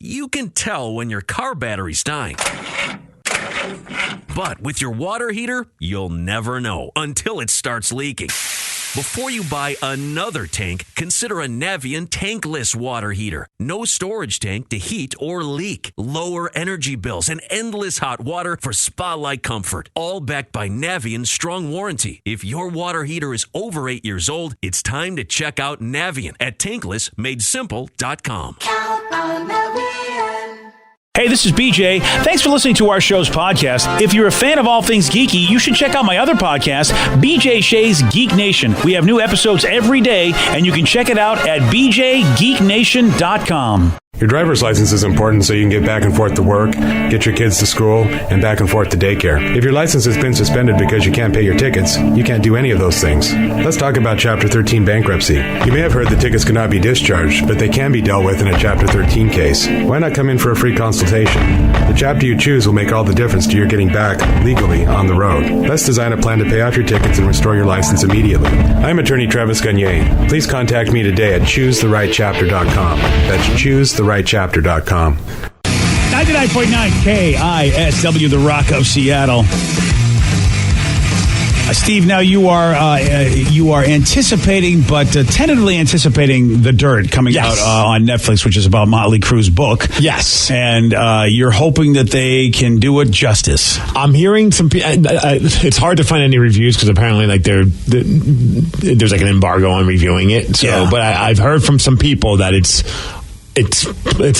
You can tell when your car battery's dying. But with your water heater, you'll never know until it starts leaking. Before you buy another tank, consider a Navien tankless water heater. No storage tank to heat or leak. Lower energy bills and endless hot water for spa-like comfort. All backed by Navien's strong warranty. If your water heater is over 8 years old, it's time to check out Navien at tanklessmadesimple.com. Count on Navien. Hey, this is BJ. Thanks for listening to our show's podcast. If you're a fan of all things geeky, you should check out my other podcast, BJ Shea's Geek Nation. We have new episodes every day, and you can check it out at bjgeeknation.com. Your driver's license is important so you can get back and forth to work, get your kids to school, and back and forth to daycare. If your license has been suspended because you can't pay your tickets, you can't do any of those things. Let's talk about Chapter 13 bankruptcy. You may have heard the tickets cannot be discharged, but they can be dealt with in a Chapter 13 case. Why not come in for a free consultation? The chapter you choose will make all the difference to your getting back legally on the road. Let's design a plan to pay off your tickets and restore your license immediately. I'm attorney Travis Gagne. Please contact me today at choosetherightchapter.com. That's choosetherightchapter.com. 99.9 KISW, the Rock of Seattle. Steve, now you are anticipating, but tentatively anticipating The Dirt coming out on Netflix, which is about Motley Crue's book. Yes. And you're hoping that they can do it justice. I'm hearing some it's hard to find any reviews because apparently like there's like an embargo on reviewing it. So, yeah. But I've heard from some people that it's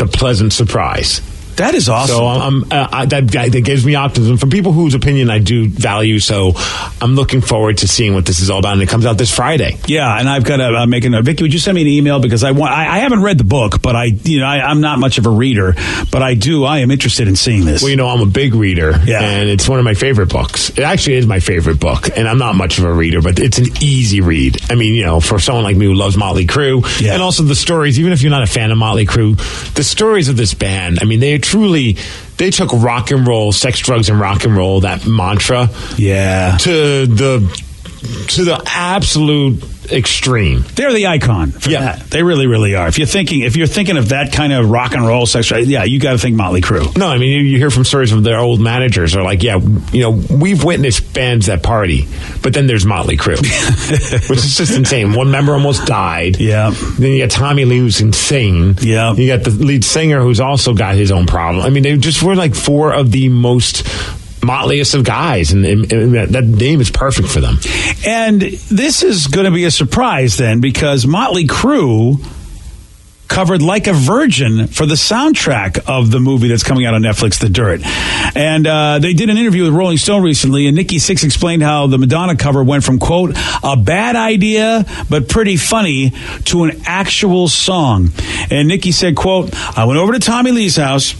a pleasant surprise. That is awesome. So that gives me optimism from people whose opinion I do value. So I'm looking forward to seeing what this is all about, and it comes out this Friday. Yeah, and I've got to make a note. Vicky, would you send me an email because I haven't read the book, but I'm not much of a reader, but I am interested in seeing this. Well, I'm a big reader, and it's one of my favorite books. It actually is my favorite book, and I'm not much of a reader, but it's an easy read. I mean, for someone like me who loves Motley Crue, and also the stories. Even if you're not a fan of Motley Crue, the stories of this band. I mean, they took rock and roll, sex, drugs, and rock and roll, that mantra, to the absolute extreme. They're the icon for that. They really, really are. If you're thinking of that kind of rock and roll, sex, you got to think Motley Crue. No, I mean, you hear from stories from their old managers are like, we've witnessed bands that party, but then there's Motley Crue, which is just insane. One member almost died. Yeah. Then you got Tommy Lee, who's insane. Yeah. You got the lead singer, who's also got his own problem. I mean, they just were like four of the most motleyest of guys, and that name is perfect for them. And this is going to be a surprise then, because Motley Crue covered Like a Virgin for the soundtrack of the movie that's coming out on Netflix, The Dirt. And they did an interview with Rolling Stone recently, and Nikki Sixx explained how the Madonna cover went from, quote, a bad idea but pretty funny to an actual song. And Nikki said, quote, I went over to Tommy Lee's house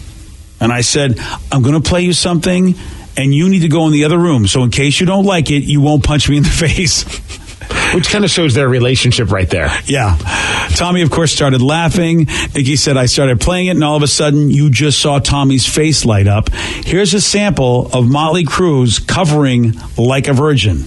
and I said, I'm going to play you something, and you need to go in the other room. So in case you don't like it, you won't punch me in the face. Which kind of shows their relationship right there. Yeah. Tommy, of course, started laughing. Nikki said, I started playing it, and all of a sudden, you just saw Tommy's face light up. Here's a sample of Motley Crue's covering Like a Virgin.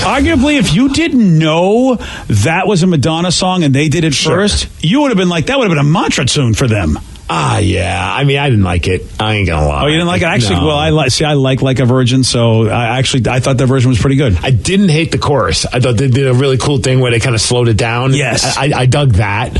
Arguably, if you didn't know that was a Madonna song and they did it first, you would have been like, that would have been a mantra tune for them. Yeah. I mean, I didn't like it. I ain't gonna lie. Oh, you didn't like it? Actually, no. Well, I like a Virgin, so I thought that version was pretty good. I didn't hate the chorus. I thought they did a really cool thing where they kind of slowed it down. Yes. I dug that,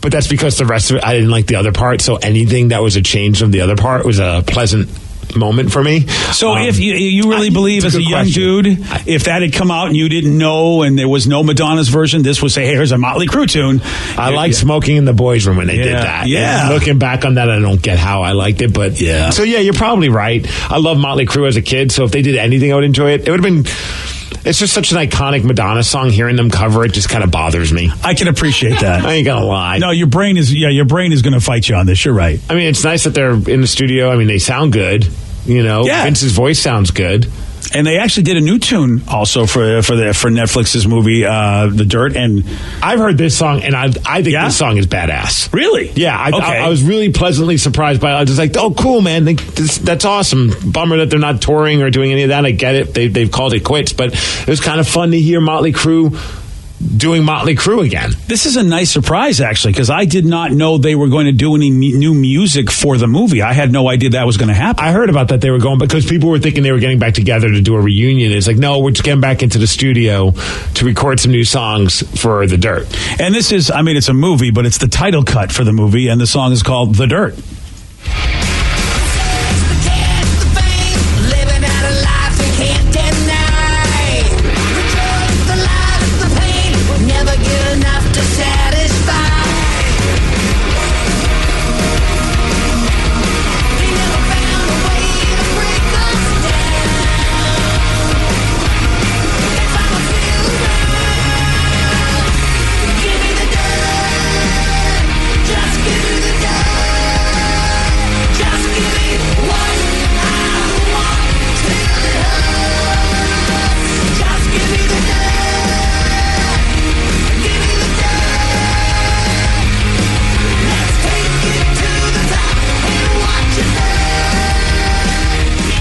but that's because the rest of it, I didn't like the other part, so anything that was a change from the other part was a pleasant moment for me. So if you really believe as a young dude, if that had come out and you didn't know and there was no Madonna's version, this would say, hey, here's a Motley Crue tune. I like Smoking in the Boys' Room when they did that. Yeah. And looking back on that, I don't get how I liked it, but So yeah, you're probably right. I love Motley Crue as a kid, so if they did anything, I would enjoy it. It would have been It's just such an iconic Madonna song. Hearing them cover it just kind of bothers me. I can appreciate that. I ain't gonna lie. No, your brain is going to fight you on this. You're right. I mean, it's nice that they're in the studio. I mean, they sound good. Vince's voice sounds good. And they actually did a new tune also for Netflix's movie, The Dirt. And I've heard this song, and I think this song is badass. Really? Yeah. I was really pleasantly surprised by it. I was just like, oh, cool, man. That's awesome. Bummer that they're not touring or doing any of that. I get it. They've called it quits. But it was kind of fun to hear Motley Crue doing Motley Crue again. This is a nice surprise, actually, because I did not know they were going to do any new music for the movie. I had no idea that was going to happen. I heard about that they were going, because people were thinking they were getting back together to do a reunion. It's like, no, we're just getting back into the studio to record some new songs for The Dirt. And this is, I mean, it's a movie, but it's the title cut for the movie, and the song is called The Dirt.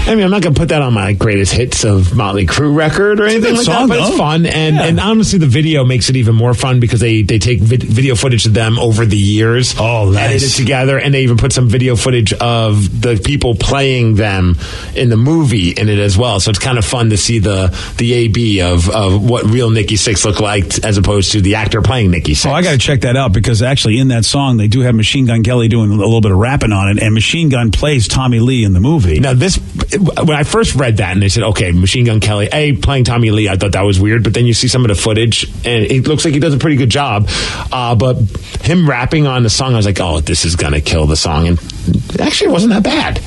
I mean, I'm not going to put that on my greatest hits of Motley Crue record or anything like that, but it's fun. And honestly, the video makes it even more fun because they take video footage of them over the years, edit it together, and they even put some video footage of the people playing them in the movie in it as well. So it's kind of fun to see the AB of what real Nikki Sixx looked like as opposed to the actor playing Nikki Sixx. Oh, I got to check that out because actually in that song, they do have Machine Gun Kelly doing a little bit of rapping on it, and Machine Gun plays Tommy Lee in the movie. Now, when I first read that and they said, okay, Machine Gun Kelly, playing Tommy Lee, I thought that was weird, but then you see some of the footage and it looks like he does a pretty good job. But him rapping on the song, I was like, oh, this is going to kill the song. And it actually wasn't that bad.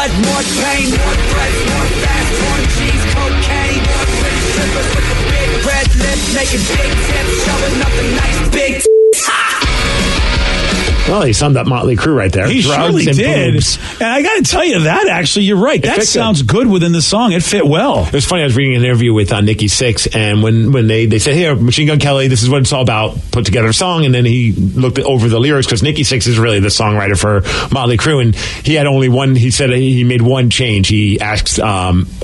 More pain, more breath, more fast, more cheese, cocaine, more strippers with the big red lips, making big tips, showing up the nice big Well, he summed up Motley Crue right there. He surely did. Boobs. And I got to tell you that, actually, you're right. That sounds good within the song. It fit well. It was funny. I was reading an interview with Nikki Sixx, and when they said, here, Machine Gun Kelly, this is what it's all about, put together a song, and then he looked over the lyrics, because Nikki Sixx is really the songwriter for Motley Crue, and he had only one, he said he made one change. He asked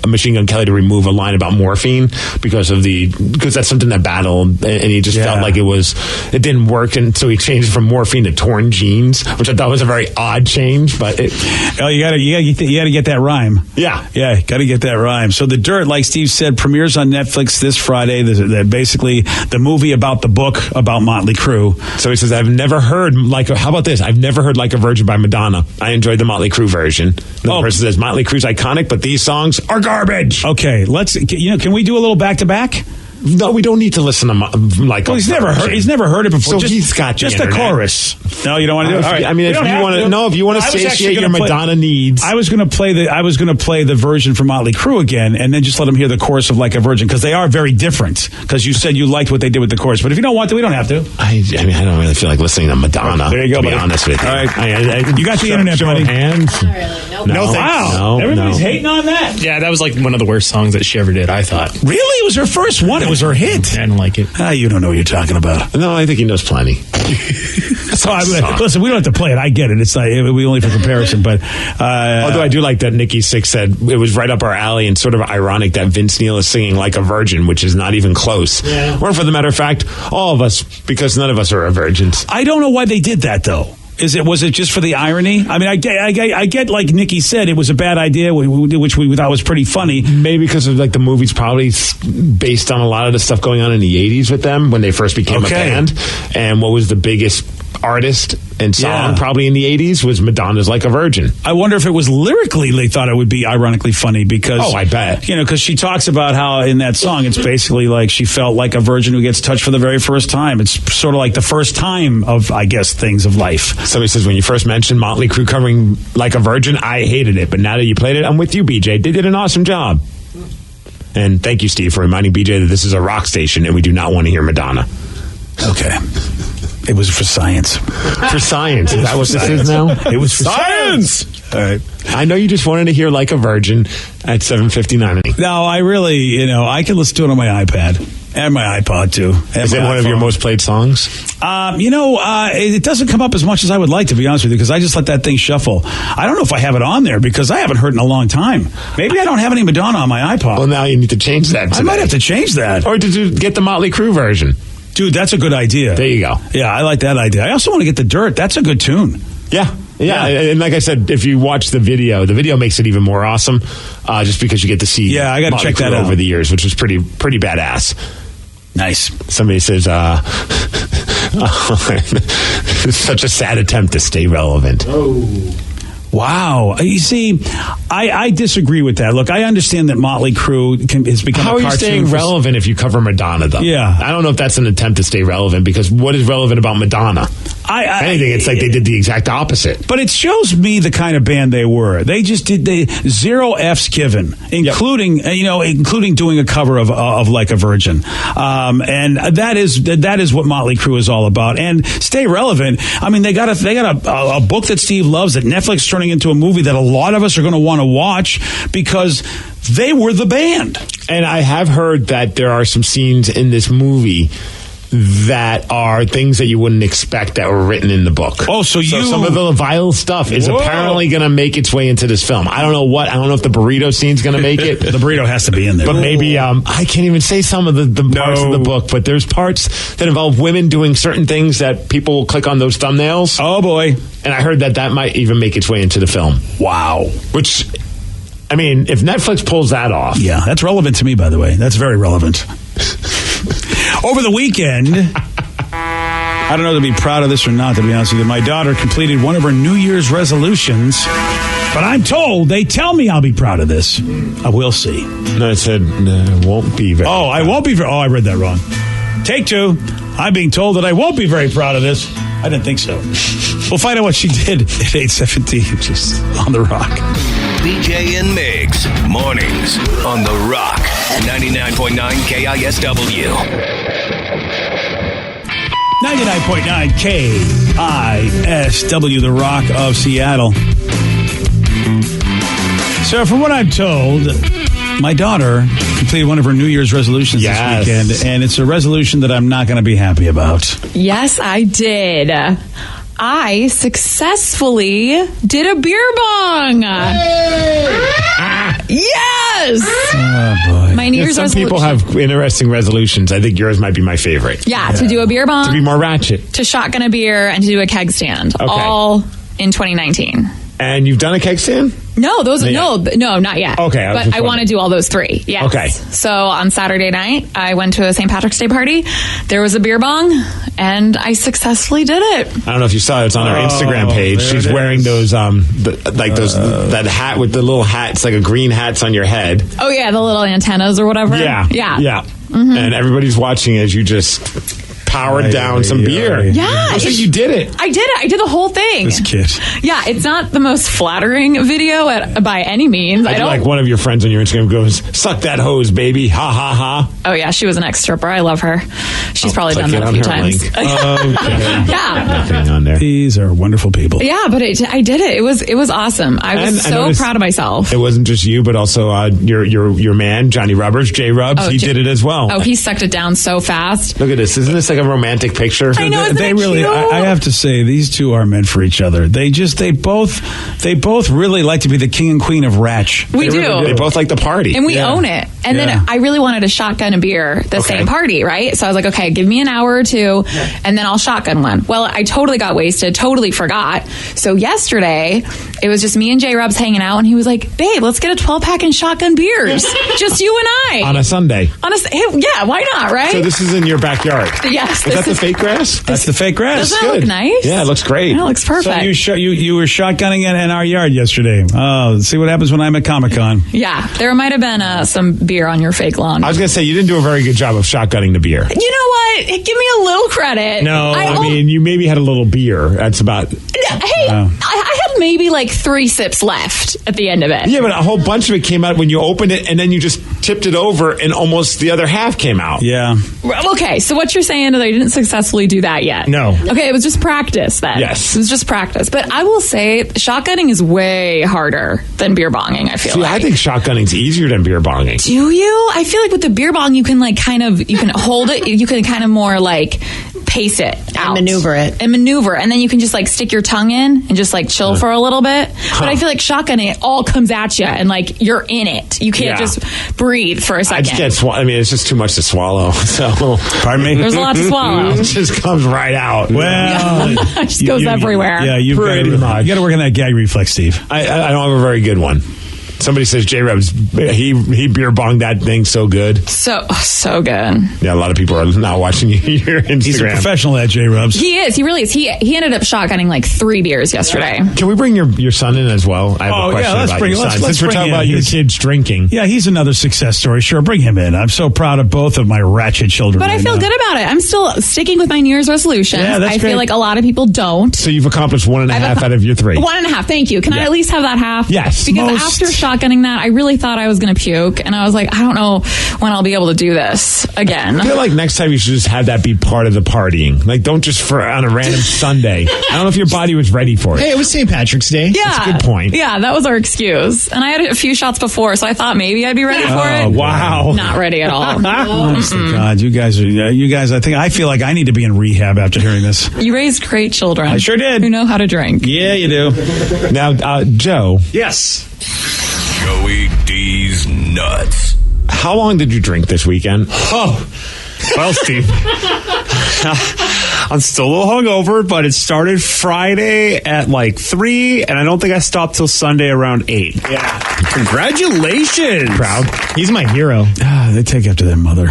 Machine Gun Kelly to remove a line about morphine because that's something that battled, and he just felt like it didn't work, and so he changed it from morphine to torn jeans, which I thought was a very odd change, but you gotta get that rhyme. Yeah, gotta get that rhyme. So The Dirt, like Steve said, premieres on Netflix this Friday. Basically the movie about the book about Motley Crue. So he says, I've never heard how about this? I've never heard Like a Virgin by Madonna. I enjoyed the Motley Crue version. The person says Motley Crue's iconic, but these songs are garbage. Okay, can we do a little back to back? No, we don't need to listen to he's never heard it before. So he's got just the chorus. No, you don't want to do it. All right. I mean, if you want to satiate your Madonna needs, I was going to play the version from Motley Crue again, and then just let them hear the chorus of Like a Virgin, because they are very different. Because you said you liked what they did with the chorus, but if you don't want to, we don't have to. I mean, I don't really feel like listening to Madonna. There you go. To be honest with you. All right, you got the internet, buddy. Hands. Not really. Nope. No, thanks. Wow. Everybody's hating on that. Yeah, that was like one of the worst songs that she ever did, I thought. Really? It was her first one. It was her hit. I don't like it. You don't know what you're talking about. No, I think he knows plenty. So listen, we don't have to play it. I get it. It's like we only for comparison, but although I do like that Nikki Sixx said it was right up our alley and sort of ironic that Vince Neil is singing Like a Virgin, which is not even close. Yeah. Or for the matter of fact, all of us, because none of us are virgins. I don't know why they did that though. Was it just for the irony? I mean, I get like Nikki said, it was a bad idea, which we thought was pretty funny. Maybe because of the movie's probably based on a lot of the stuff going on in the 80s with them when they first became a band. And what was the biggest artist and song probably in the 80s was Madonna's Like a Virgin. I wonder if it was lyrically they thought it would be ironically funny because... Oh, I bet. Because she talks about how in that song it's basically like she felt like a virgin who gets touched for the very first time. It's sort of like the first time of, I guess, things of life. Somebody says, when you first mentioned Motley Crue covering Like a Virgin, I hated it. But now that you played it, I'm with you, BJ. They did an awesome job. And thank you, Steve, for reminding BJ that this is a rock station and we do not want to hear Madonna. Okay. It was for science. For science. Is that what this is now? It was for science. All right. I know you just wanted to hear Like a Virgin at 7:59. No, I really, I can listen to it on my iPad. And my iPod, too. Is it one of your most played songs? It doesn't come up as much as I would like, to be honest with you, because I just let that thing shuffle. I don't know if I have it on there, because I haven't heard it in a long time. Maybe I don't have any Madonna on my iPod. Well, now you need to change that today. I might have to change that. Or did you get the Motley Crue version? Dude, that's a good idea. There you go. Yeah, I like that idea. I also want to get The Dirt. That's a good tune. Yeah. And like I said, if you watch the video makes it even more awesome, just because you get to see I got to check that out over the years, which was pretty badass. Nice. Somebody says, it's such a sad attempt to stay relevant. Oh. Wow. You see, I disagree with that. Look, I understand that Motley Crue has become How a cartoon. How are you staying relevant if you cover Madonna, though? Yeah. I don't know if that's an attempt to stay relevant, because what is relevant about Madonna? Anything, it's like they did the exact opposite. But it shows me the kind of band they were. They just did zero F's given, including doing a cover of Like a Virgin, and that is what Motley Crue is all about. And stay relevant. I mean, they got a book that Steve loves that Netflix is turning into a movie that a lot of us are going to want to watch because they were the band. And I have heard that there are some scenes in this movie that are things that you wouldn't expect that were written in the book. Oh, so some of the vile stuff is apparently going to make its way into this film. I don't know if the burrito scene's going to make it. The burrito has to be in there. But maybe, I can't even say some of the parts of the book, but there's parts that involve women doing certain things that people will click on those thumbnails. Oh, boy. And I heard that might even make its way into the film. Wow. Which, I mean, if Netflix pulls that off. Yeah, that's relevant to me, by the way. That's very relevant. Over the weekend, I don't know to be proud of this or not, to be honest with you, my daughter completed one of her New Year's resolutions, but I'm told, they tell me I'll be proud of this. I will see. No, it said won't be very proud. I won't be very... Oh, I read that wrong. Take two. I'm being told that I won't be very proud of this. I didn't think so. We'll find out what she did at 8:17, just on The Rock. BJ and Migs, mornings on The Rock, 99.9 KISW. 99.9 KISW, The Rock of Seattle. So from what I'm told, my daughter completed one of her New Year's resolutions this weekend, and it's a resolution that I'm not going to be happy about. Yes, I did. I successfully did a beer bong. Yes! Oh, boy. My New Year's Some resolution. people have interesting resolutions. I think yours might be my favorite. Yeah, to do a beer bong. To be more ratchet. To shotgun a beer and to do a keg stand. Okay. All in 2019. And you've done a keg stand? No, no, not yet. Okay. But I want to do all those three. Yes. Okay. So on Saturday night, I went to a St. Patrick's Day party. There was a beer bong, and I successfully did it. I don't know if you saw it. It's on our Instagram page. She's wearing those, that hat with the little hat. It's like a green hat's on your head. Oh, yeah, the little antennas or whatever. Yeah. Mm-hmm. And everybody's watching as you just powered down some beer. Yeah. So you did it. I did it. I did the whole thing. This kid. Yeah, it's not the most flattering video by any means. I don't like one of your friends on your Instagram goes, "Suck that hose, baby. Ha, ha, ha." Oh, yeah, she was an ex-stripper. I love her. She's probably done that a few times. Yeah. Nothing on there. These are wonderful people. Yeah, but I did it. It was awesome. I was so proud of myself. It wasn't just you, but also your man, Johnny Rubbers, J Rubs. He did it as well. Oh, he sucked it down so fast. Look at this. Isn't this like a romantic picture? I know. They really. I have to say, these two are meant for each other. They both really like to be the king and queen of Ratch. We do. They both like the party, and we own it. And then I really wanted to shotgun a beer the same party, right? So I was like, okay, give me an hour or two, and then I'll shotgun one. Well, I totally got wasted, totally forgot. So yesterday, it was just me and J-Rubs hanging out, and he was like, babe, let's get a 12-pack and shotgun beers. Just you and I. On a Sunday. Yeah, why not, right? So this is in your backyard? Yes. Is that the fake grass? That's the fake grass. Doesn't that look nice? Yeah, it looks great. Yeah, it looks perfect. So you were shotgunning in our yard yesterday. Oh, let's see what happens when I'm at Comic-Con. Yeah, there might have been some beer on your fake lawn. I was going to say, you didn't do a very good job of shotgunning the beer. You know what? Give me a little credit. No, I mean, you maybe had a little beer. That's about... Hey, I had maybe like 3 sips left at the end of it. Yeah, but a whole bunch of it came out when you opened it, and then you just tipped it over, and almost the other half came out. Yeah. Okay, so what you're saying is I didn't successfully do that yet. No. Okay, it was just practice then. Yes. It was just practice. But I will say shotgunning is way harder than beer bonging, I feel like. I think shotgunning's easier than beer bonging. Do you? I feel like with the beer bong, you can like you can hold it, you can kind of more like pace it out. And maneuver it. And then you can just like stick your tongue in and just like chill for a little bit. But I feel like shotgunning, it all comes at you and like you're in it. You can't just breathe for a second. I just can't swallow. I mean, it's just too much to swallow. So, pardon me? There's a lot to swallow. It just comes right out. Well, it just goes everywhere. Yeah, you got to work on that gag reflex, Steve. I don't have a very good one. Somebody says J-Rubs, he beer bonged that thing so good. So good. Yeah, a lot of people are now watching your Instagram. He's a professional at J-Rubs. He is. He really is. He ended up shotgunning like 3 beers yesterday. Can we bring your son in as well? I have a question about your son. Since we're talking about your kids drinking. Yeah, he's another success story. Sure, bring him in. I'm so proud of both of my ratchet children. But I feel good about it. I'm still sticking with my New Year's resolutions. Yeah, that's I feel like a lot of people don't. So you've accomplished 1.5 out of your 3. 1.5. Thank you. Can I at least have that half? Yes. Because after shotgunning that, I really thought I was going to puke, and I was like, I don't know when I'll be able to do this again. I feel like next time you should just have that be part of the partying. Like, don't just on a random Sunday. I don't know if your body was ready for it. Hey, it was St. Patrick's Day. Yeah. That's a good point. Yeah, that was our excuse. And I had a few shots before, so I thought maybe I'd be ready for it. Oh, wow. Not ready at all. Honest to God, you guys, I feel like I need to be in rehab after hearing this. You raised great children. I sure did. Who know how to drink. Yeah, you do. Now, Joe. Yes. Joey D's Nuts. How long did you drink this weekend? Oh, well, Steve, I'm still a little hungover, but it started Friday at like 3, and I don't think I stopped till Sunday around 8. Yeah. Congratulations. Proud. He's my hero. They take after their mother.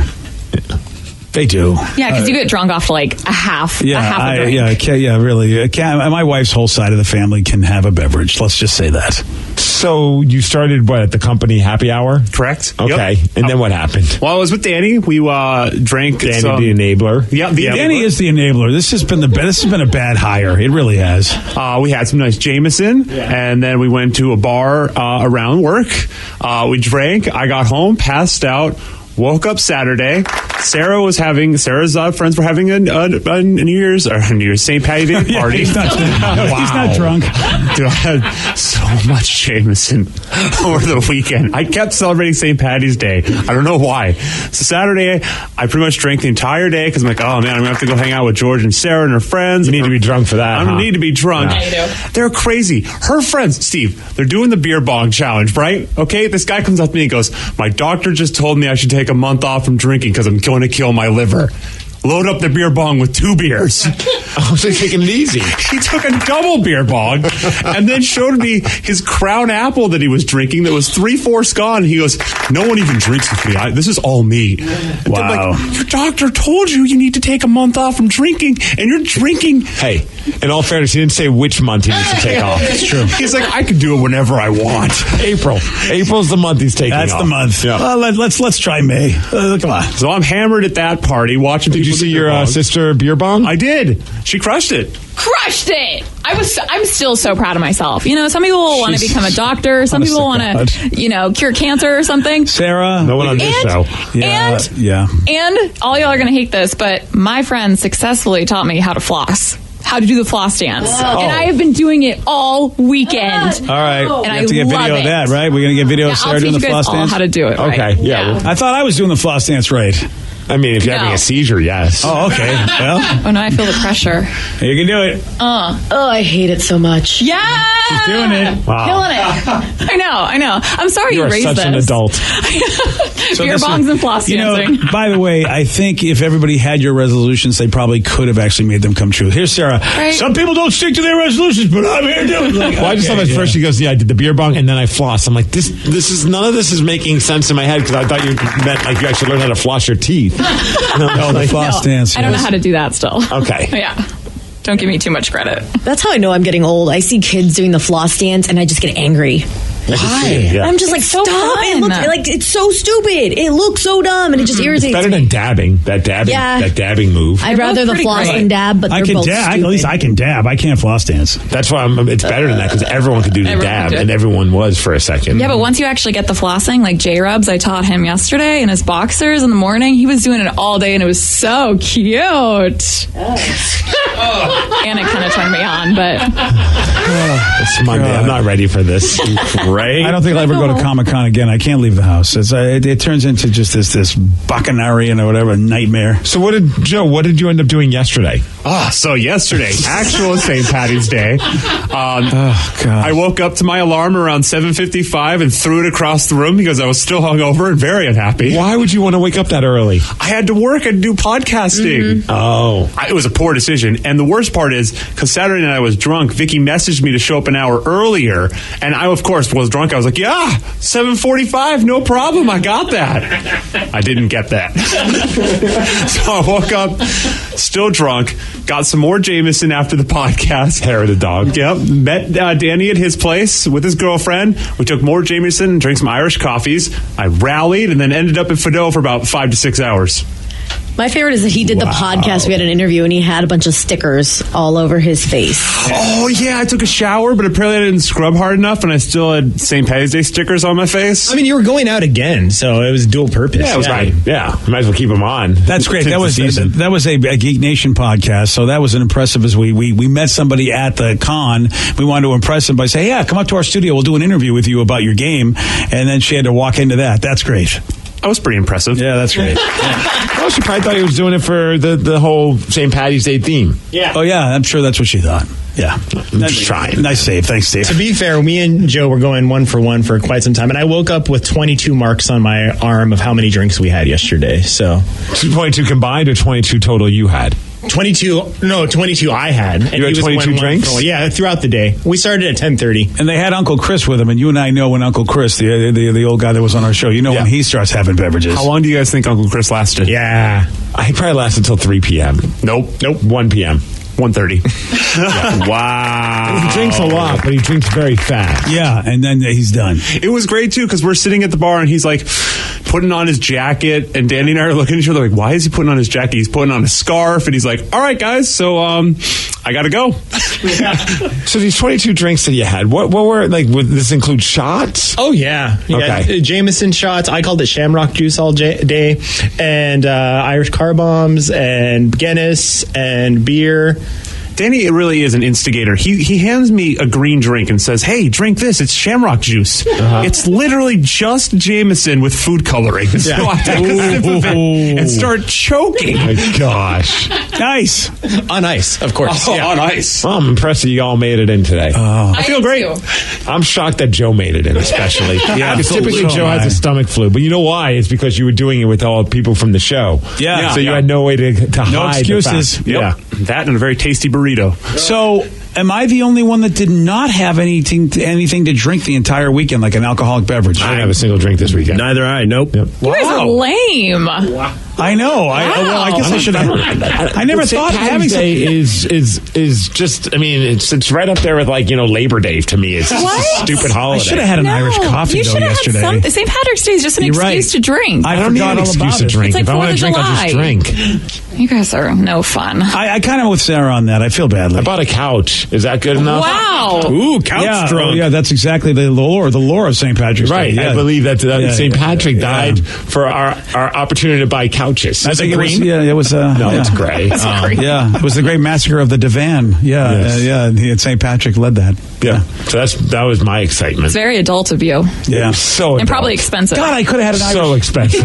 They do. Yeah, because you get drunk off like a half. Yeah, a half a drink. really. My wife's whole side of the family can have a beverage. Let's just say that. So you started at the company happy hour? Correct. Okay, Yep. And then what happened? Well, I was with Danny. We drank. Danny, the enabler. Yeah, Danny is the enabler. This has been a bad hire. It really has. We had some nice Jameson, and then we went to a bar around work. We drank. I got home, passed out. Woke up Saturday. Sarah's friends were having a New Year's St. Patty's Day party. He's not drunk. Dude, I had so much Jameson over the weekend. I kept celebrating St. Patty's Day. I don't know why. So Saturday, I pretty much drank the entire day because I'm like, oh man, I'm going to have to go hang out with George and Sarah and her friends. You need to be drunk for that. I don't need to be drunk. Yeah, you do. They're crazy. Her friends, Steve, they're doing the beer bong challenge, right? Okay, this guy comes up to me and goes, my doctor just told me I should take a month off from drinking because I'm going to kill my liver. Load up the beer bong with 2 beers. Oh, so he's taking it easy. He took a double beer bong and then showed me his Crown Apple that he was drinking that was 3/4 gone. He goes, no one even drinks with me. This is all me. Wow. I'm like, your doctor told you need to take a month off from drinking, and you're drinking. Hey, in all fairness, he didn't say which month he needs to take off. It's true. He's like, I can do it whenever I want. April. April's the month he's taking off. That's the month. Yeah. Let's try May. Come on. So I'm hammered at that party watching people. Did you see do your beer bong. sister beer bong? I did. She crushed it. Crushed it. I'm still so proud of myself. You know, some people want to become a doctor. Some people want to, cure cancer or something. Sarah. No one on this show. And all y'all are going to hate this, but my friend successfully taught me how to floss. How to do the floss dance. And I have been doing it all weekend. All right. And we have to get video of that, right? We're going to get video of Sarah doing the floss dance? How to do it. Okay. Right? Yeah. I thought I was doing the floss dance right. I mean, if you're having a seizure, yes. Oh, okay. Well, Oh no, I feel the pressure. you can do it. I hate it so much. Yeah, She's doing it. Wow. killing it. I know. I'm sorry You you are raised such this. an adult. So Beer this is- bongs and floss dancing. By the way, I think if everybody had your resolutions, they probably could have actually made them come true. Here's Sarah. Right. Some people don't stick to their resolutions, but I'm here doing it. Like, Well, I just thought at first she goes, "Yeah, I did the beer bong and then I floss." I'm like, this is none of this is making sense in my head because I thought you meant like you actually learn how to floss your teeth. Oh, the floss dance. I don't know yes. how to do that still. Okay. Yeah. Don't give me too much credit. That's how I know I'm getting old. I see kids doing the floss dance and I just get angry. Why? Yeah. I'm just like, It's so stop. fun. It looks like it's so stupid. It looks so dumb and it just irritates Better me. than dabbing. That dabbing move. I'd rather the pretty floss great. than dab, but I they're can both dab. stupid. At least I can dab. I can't floss dance. That's why it's better than that because everyone could do the Everyone dab, could do it. and everyone was for a second. Yeah, but once you actually get the flossing, like J-Rubs, I taught him yesterday in his boxers in the morning. He was doing it all day, and it was so cute. And it kind of turned me on, but It's Monday. I'm not ready for this. Right? I don't think I'll ever go to Comic-Con again. I can't leave the house. It turns into just this bacchanalian or whatever, nightmare. So what did you end up doing yesterday? So yesterday, actual St. Patty's Day, Oh, God. I woke up to my alarm around 7:55 and threw it across the room because I was still hungover and very unhappy. Why would you want to wake up that early? I had to work and do podcasting. Oh. It was a poor decision. And the worst part is, because Saturday night I was drunk, Vicky messaged me to show up an hour earlier. And I, of course, was drunk. I was like, yeah, 7:45, no problem. I got that. I didn't get that. So I woke up still drunk, got some more Jameson after the podcast. Hair of the dog. Yep. Met Danny at his place with his girlfriend. We took more Jameson and drank some Irish coffees. I rallied and then ended up at Fido for about 5 to 6 hours. My favorite is that he did the podcast. We had an interview and he had a bunch of stickers all over his face. Oh, yeah, I took a shower, but apparently I didn't scrub hard enough, and I still had St. Patty's Day stickers on my face. I mean, you were going out again, so it was dual purpose. Yeah, it was Right. Yeah. Might as well keep them on. That's great. That was a Geek Nation podcast, so that was an impressive. As we met somebody at the con, we wanted to impress him by saying, "Yeah, come up to our studio. We'll do an interview with you about your game." And then she had to walk into that. That's great. I was pretty impressive. Yeah, that's great. Well, she probably thought he was doing it for the whole St. Patty's Day theme. Yeah. Oh yeah, I'm sure that's what she thought. Yeah, I'm just trying. Nice save. Thanks, Steve. To be fair, me and Joe were going 1 for 1 for quite some time, and I woke up with 22 marks on my arm of how many drinks we had yesterday. So 22 combined or 22 total you had? 22 I had. And You had he was 22 going 1 drinks? for 1. Yeah, throughout the day. We started at 10:30. And they had Uncle Chris with him, and you and I know when Uncle Chris, the old guy that was on our show, you know when he starts having beverages. How long do you guys think Uncle Chris lasted? Yeah. He probably lasted until 3 p.m. Nope. 1 p.m. 1:30. Wow. He drinks a lot, but he drinks very fast. Yeah, and then he's done. It was great, too, because we're sitting at the bar, and he's like putting on his jacket, and Danny and I are looking at each other like, why is he putting on his jacket? He's putting on a scarf, and he's like, all right, guys, so I gotta go. So these 22 drinks that you had, what were, like, would this include shots? Oh, yeah. Okay. Jameson shots. I called it shamrock juice all day. And Irish car bombs and Guinness and beer. Danny really is an instigator. He hands me a green drink and says, hey, drink this. It's shamrock juice. It's literally just Jameson with food coloring. So I take a sip of it and start choking. Oh my gosh. Nice. On ice, of course. Oh, Yeah. on ice. Well, I'm impressed that you all made it in today. I feel great. I'm shocked that Joe made it in, especially. Yeah, because typically so Joe am has I. a stomach flu, but you know why? It's because you were doing it with all the people from the show. Yeah. So you had no way to hide excuses. the fact. Yep. Yeah. That and a very tasty burrito. So, am I the only one that did not have anything to drink the entire weekend, like an alcoholic beverage? I didn't have a single drink this weekend. Neither I. Nope. You guys are lame. I know. I guess I should have. I never thought of having Day something. is just. I mean, it's right up there with Labor Day to me. It's just a stupid I holiday. should have had an Irish coffee You though should have yesterday. had something. St. Patrick's Day is just an You're excuse right. to drink. I don't need forgot an all excuse about to it. drink. It's like If I want to 4th drink, of I'll just July. drink. You guys are no fun. I kind of with Sarah on that. I feel badly. I bought a couch. Is that good enough? Wow. Ooh, couch yeah, drunk. yeah, that's exactly the lore of St. Patrick's Right. Day. Yeah. I believe that Yeah, St. Patrick yeah. died for our opportunity to buy couches couches. I think it was. Yeah, it was. No, it's gray. Yeah, it was the Great Massacre of the Divan. Yeah, Yes. and he had St. Patrick led that. Yeah. So that was my excitement. It's very adult of you. Yeah, So And adult. probably expensive. God, I could have had an So Irish. expensive.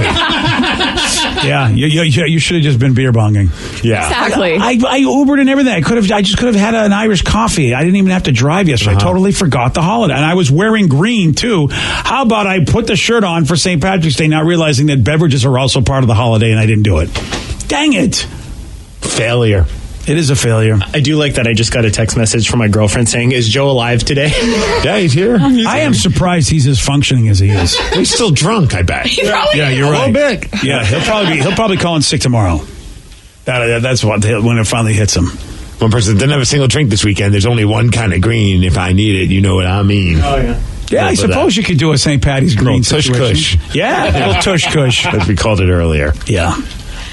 Yeah, you should have just been beer bonging. Yeah. Exactly. I Ubered and everything. I just could have had an Irish coffee. I didn't even have to drive yesterday. I totally forgot the holiday, and I was wearing green too. How about I put the shirt on for St. Patrick's Day, not realizing that beverages are also part of the holiday, and I didn't do it. Dang it! Failure. It is a failure. I do like that I just got a text message from my girlfriend saying, "Is Joe alive today?" Yeah, he's here. I am surprised he's as functioning as he is. He's still drunk, I bet. Yeah, you're right. A little bit. Yeah, he'll probably call in sick tomorrow. That's when it finally hits him. One person didn't have a single drink this weekend. There's only one kind of green. If I need it, you know what I mean. Oh yeah. Yeah, I suppose you could do a St. Patty's green tush situation. kush. Yeah, a little tush kush. As we called it earlier. Yeah.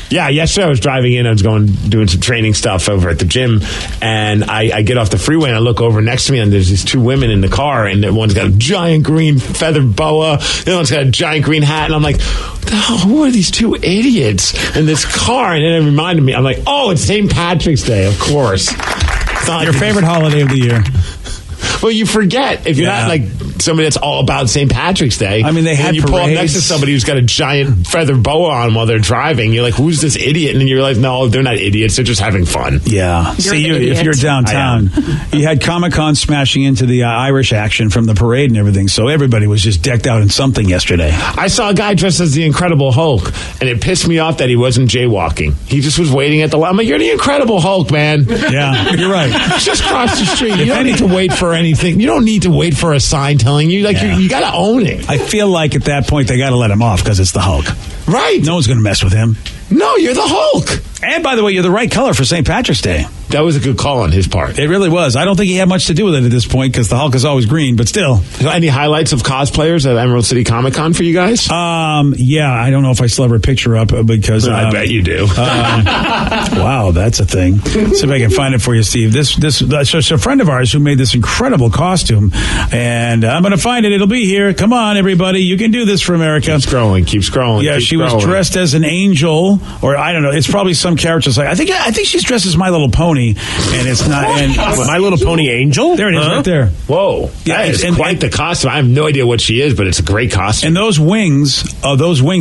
Yeah, yesterday I was driving in. I was doing some training stuff over at the gym, and I get off the freeway and I look over next to me, and there's these two women in the car, and one's got a giant green feathered boa, the other one's got a giant green hat, and I'm like, what the hell, who are these two idiots in this car? And then it reminded me, I'm like, oh, it's St. Patrick's Day, of course. Your favorite holiday of the year. Well, you forget if you're not like somebody that's all about St. Patrick's Day. I mean, they had and you pull up parades. next to somebody who's got a giant feather boa on while they're driving. You're like, who's this idiot? And then you realize, no, they're not idiots. They're just having fun. Yeah. If you're downtown, you had Comic-Con smashing into the Irish action from the parade and everything. So everybody was just decked out in something yesterday. I saw a guy dressed as the Incredible Hulk, and it pissed me off that he wasn't jaywalking. He just was waiting at the line. I'm like, you're the Incredible Hulk, man. Yeah, you're right. Just cross the street. You don't need to wait for anything. You don't need to wait for a sign telling you. Like, you got to own it. I feel like at that point they got to let him off because it's the Hulk. Right. No one's going to mess with him. No, you're the Hulk. And by the way, you're the right color for St. Patrick's Day. That was a good call on his part. It really was. I don't think he had much to do with it at this point because the Hulk is always green, but still. Any highlights of cosplayers at Emerald City Comic Con for you guys? Yeah, I don't know if I still have her picture up because I bet you do. Wow, that's a thing. See if I can find it for you, Steve. So it's a friend of ours who made this incredible costume, and I'm going to find it. It'll be here. Come on, everybody, you can do this for America. Keep scrolling. Yeah, she was dressed as an angel, or I don't know. It's probably some character. Like I think she's dressed as My Little Pony, and it's not. And My Little Pony Angel. There it is, right there. Whoa, that is quite the costume. I have no idea what she is, but it's a great costume. And those wings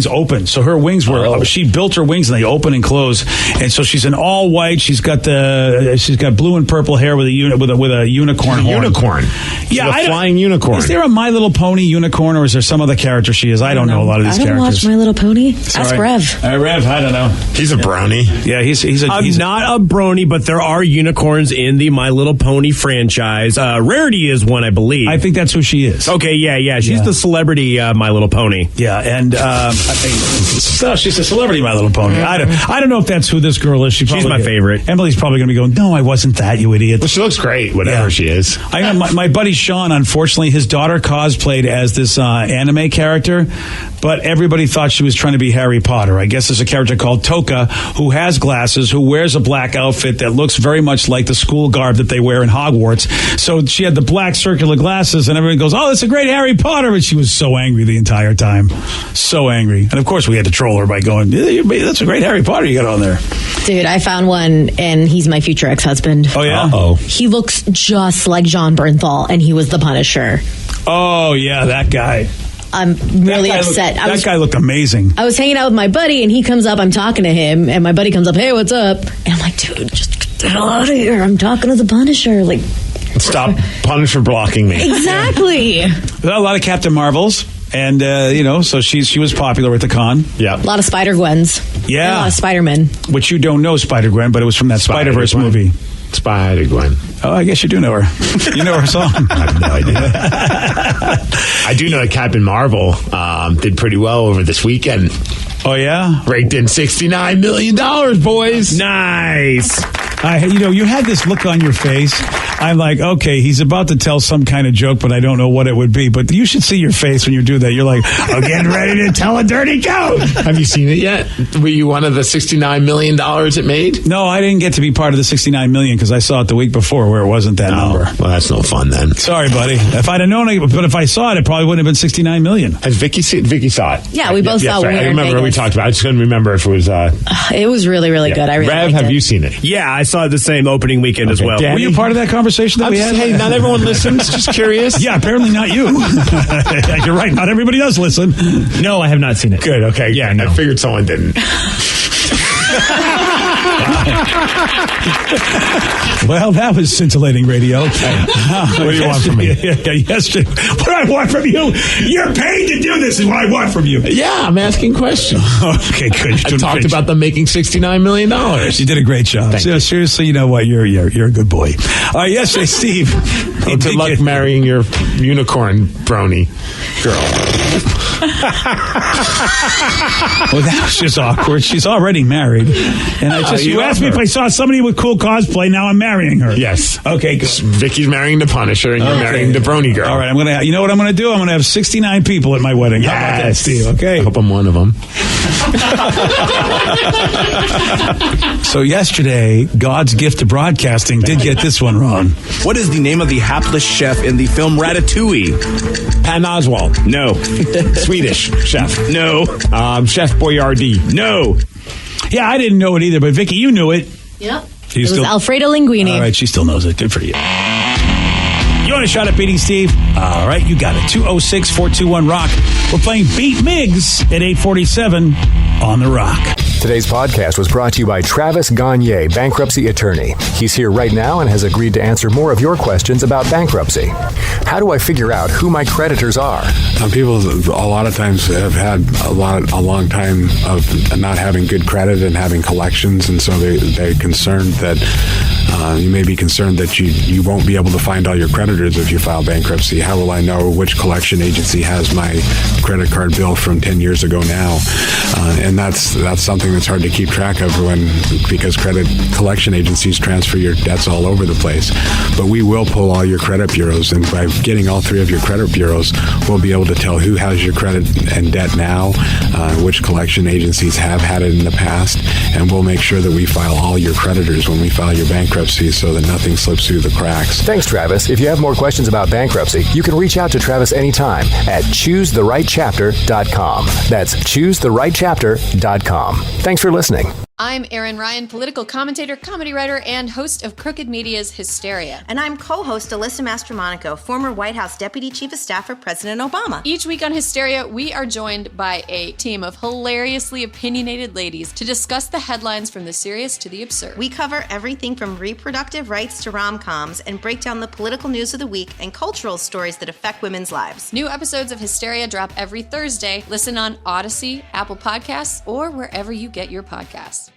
open. So her wings were. She built her wings, and they open and close. And so she's in all white. She's got blue and purple hair with a unicorn horn. Unicorn. Yeah, a flying unicorn. Is there a My Little Pony unicorn, or is there some other character she is? I don't know a lot of these I don't characters. watch My Little Pony. Ask Rev. Rev, I don't know. He's a brownie. Yeah, he's not a brony, but there are unicorns in the My Little Pony franchise. Rarity is one, I believe. I think that's who she is. Okay, yeah. She's the celebrity My Little Pony. Yeah, and she's a celebrity My Little Pony. I don't know if that's who this girl is. She's my favorite. Emily's probably going to be going, no, I wasn't that, you idiot. Well, she looks great, whatever she is. I know my buddy Sean, unfortunately, his daughter cosplayed as this anime character, but everybody thought she was trying to be Harry Potter. I guess there's a character called Toka who has glasses, who wears a black outfit that looks very much like the school garb that they wear in Hogwarts. So she had the black circular glasses, and everyone goes, oh, that's a great Harry Potter. And she was so angry the entire time. So angry. And of course, we had to troll her by going, that's a great Harry Potter you got on there. Dude, I found one, and he's my future ex-husband. Oh, yeah? Uh-oh. He looks just like John Bernthal, and he was the Punisher. Oh, yeah, that guy. I'm really upset. That guy looked amazing. I was hanging out with my buddy, and he comes up. I'm talking to him, and my buddy comes up. Hey, what's up? And I'm like, dude, just get the hell out of here. I'm talking to the Punisher. Like, stop Punisher blocking me. Exactly. A lot of Captain Marvels. And, so she was popular at the con. Yeah. A lot of Spider-Gwens. Yeah. And a lot of Spider-Men. Which you don't know Spider-Gwen, but it was from that Spider-Verse movie. Spider-Gwen. Oh, I guess you do know her. You know her song. I have no idea. I do know that Captain Marvel did pretty well over this weekend. Oh, yeah? Raked in $69 million, boys. Nice. You had this look on your face. I'm like, okay, he's about to tell some kind of joke, but I don't know what it would be. But you should see your face when you do that. You're like, I'm getting ready to tell a dirty joke. Have you seen it yet? Were you one of the $69 million it made? No, I didn't get to be part of the $69 million because I saw it the week before where it wasn't that number. Well, that's no fun then. Sorry, buddy. If I'd have known it, but if I saw it, it probably wouldn't have been $69 million. Has Vicky seen it? Vicky saw it. Yeah, we both saw it. I remember we talked about it. I just couldn't remember if it was... it was really, really good. I really Rev, liked have it. you seen it? Yeah, I saw it the same opening weekend as well. Danny? Were you part of that conversation that we had? Hey, not everyone listens. Just curious. Yeah, apparently not you. You're right. Not everybody does listen. No, I have not seen it. Good. Okay. Yeah, no. I figured someone didn't. Well, that was scintillating radio. What do you want from me? Yesterday, what do I want from you? You're paid to do this is what I want from you. Yeah, I'm asking questions. Okay, good. I talked about them making $69 million. You did a great job. Seriously, you know what? You're a good boy. All right, yesterday, Steve. Good luck marrying your unicorn brony girl. Well, that was just awkward. She's already married. And you asked me if I saw somebody with cool cosplay. Now I'm marrying her. Yes. Okay, good. Vicky's marrying the Punisher and you're marrying the brony girl. All right, you know what I'm going to do? I'm going to have 69 people at my wedding. Yes. How about that, Steve? Okay. I hope I'm one of them. So yesterday, God's gift to broadcasting did get this one wrong. What is the name of the hapless chef in the film Ratatouille? Patton Oswalt. No. Swedish chef. No. Chef Boyardee. No. Yeah, I didn't know it either, but Vicky, you knew it. Yep. It was Alfredo Linguini. All right, she still knows it. Good for you. You want a shot at beating Steve? All right, you got it. 206-421-ROCK. We're playing Beat Miggs at 8:47 on The Rock. Today's podcast was brought to you by Travis Gagne, bankruptcy attorney. He's here right now and has agreed to answer more of your questions about bankruptcy. How do I figure out who my creditors are? People a lot of times have had a long time of not having good credit and having collections, and so they're concerned that you may be concerned that you won't be able to find all your creditors if you file bankruptcy. How will I know which collection agency has my credit card bill from 10 years ago now? And that's something that's hard to keep track of because credit collection agencies transfer your debts all over the place. But we will pull all your credit bureaus, and by getting all three of your credit bureaus, we'll be able to tell who has your credit and debt now, which collection agencies have had it in the past, and we'll make sure that we file all your creditors when we file your bankruptcy so that nothing slips through the cracks. Thanks, Travis. If you have more questions about bankruptcy, you can reach out to Travis anytime at ChooseTheRightChapter.com. That's ChooseTheRightChapter.com. Thanks for listening. I'm Erin Ryan, political commentator, comedy writer, and host of Crooked Media's Hysteria. And I'm co-host Alyssa Mastromonaco, former White House Deputy Chief of Staff for President Obama. Each week on Hysteria, we are joined by a team of hilariously opinionated ladies to discuss the headlines from the serious to the absurd. We cover everything from reproductive rights to rom-coms and break down the political news of the week and cultural stories that affect women's lives. New episodes of Hysteria drop every Thursday. Listen on Odyssey, Apple Podcasts, or wherever you get your podcasts.